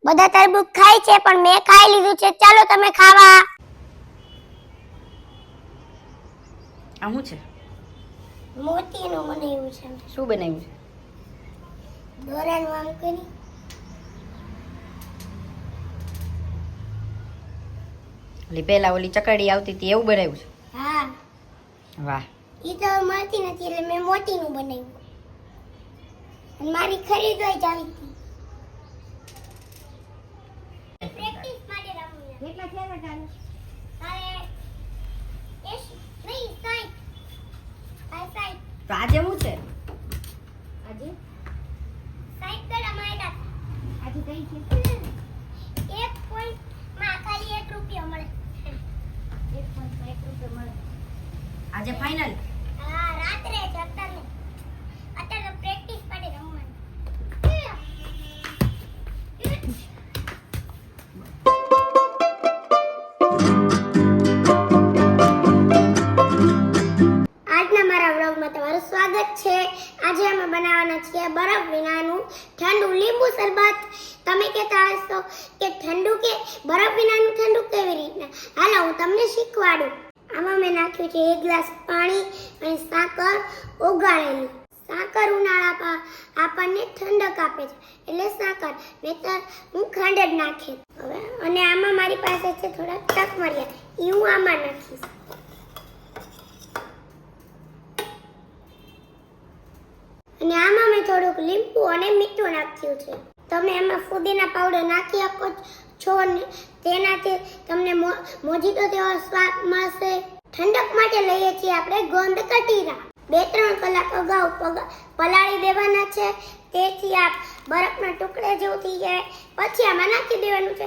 બધા તરબૂચ ખાય છે પણ મેં ખાઈ લીધું છે. ચાલો તમે ખાવા. આ શું છે? મોતીનું બનાવ્યું છે. શું બનાવ્યું છે? દોરાનું આમ કરી. પેલા ઓલી ચકરડી આવતી હતી એવું બનાવ્યું છે? હા. વાહ. ઈ તો મળતી નથી એટલે મેં મોતીનું બનાવ્યું. અને મારી ખરીદવાઈ જ આવી હતી. પ્રેક્ટિસ માટે રમવું. કેટલા થયા બેટા? તારે નહીં સાઈડ. તો આજે શું છે? આજે સાઈડ કડા માયડા. આજે કઈ છે? 1 પોઈન્ટ માં ખાલી 1 રૂપિયો મળે. 1 પોઈન્ટ માં 1 રૂપિયો મળે. આજે ફાઇનલ? હા, રાત્રે જ અત્યારે. અત્યારે પ્રેક્ટિસ માટે રમવાનું. આજના મારા વ્લોગમાં તમારું સ્વાગત છે. આજે અમે બનાવવાના છીએ બરફ વિનાનું ઠંડુ લીંબુ શરબત. તમે કહેતા હશો કે ઠંડુ કે બરફ વિનાનું ઠંડુ કેવી રીતના? હાલો હું તમને શીખવાડું. આમાં મેં નાખ્યું છે 1 ગ્લાસ પાણી અને સાકર ઓગાળેલી. સાકર ઉનાળા આપણને ઠંડક આપે છે એટલે સાકર, નહીતર હું ખાંડ જ નાખે. હવે અને આમાં મારી પાસે છે થોડા ટકમરિયા, એ હું આમાં નાખીશ. અને આમાં મેં થોડુંક લીંબુ અને મીઠું નાખ્યું છે. તમે એમાં ફુદીના પાવડર નાખી શકો છો ને તેનાથી તમને મોજીટો જેવો સ્વાદ મળશે. ઠંડક માટે લઈએ છીએ આપણે ગોંદ કટીરા. 2-3 કલાક અગાઉ પલાળી દેવાના છે, તેથી આ બરફના ટુકડા જેવું થઈ જાય. પછી આમાં નાખી દેવાનું છે,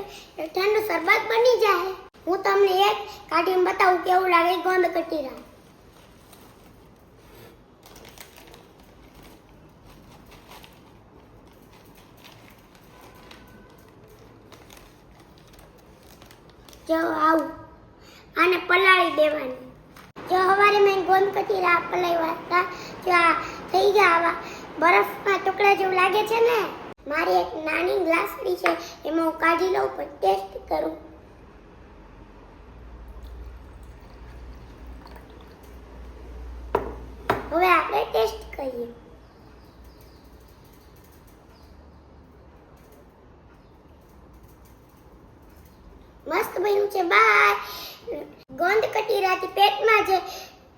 ઠંડુ શરબત બની જાય. હું તમને એક કાઢીને બતાવું કેવું લાગે ગોંદ કટીરા. જો આવું આને પલાળી દેવાનું. જો હવારે મેં ગોંદ કટીરા પલાળ્યા હતા, જો આ થઈ ગયા આવા બરફના ટુકડા જેવું લાગે છે ને. મારી એક નાની ગ્લાસડી છે, એમાં હું કાઢી લઉં પણ ટેસ્ટ કરું. હવે આપણે ટેસ્ટ કરીએ. મસ્ત બન્યું છે. બાય. ગોંદ કટીરાથી પેટમાં જે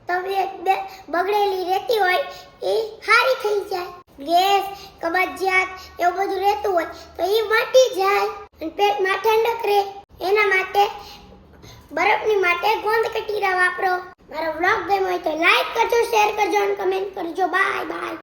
તબિયત બગડેલી રહેતી હોય એ સારી થઈ જાય. ગેસ, કબજિયાત એવું બધું રહેતું હોય તો એ મટી જાય અને પેટમાં ઠંડક રહે. એના માટે બરફની માટે ગોંદ કટીરા વાપરો. મારો વ્લોગ ગમ્યો હોય તો લાઈક કરજો, શેર કરજો અને કમેન્ટ કરજો. Bye bye.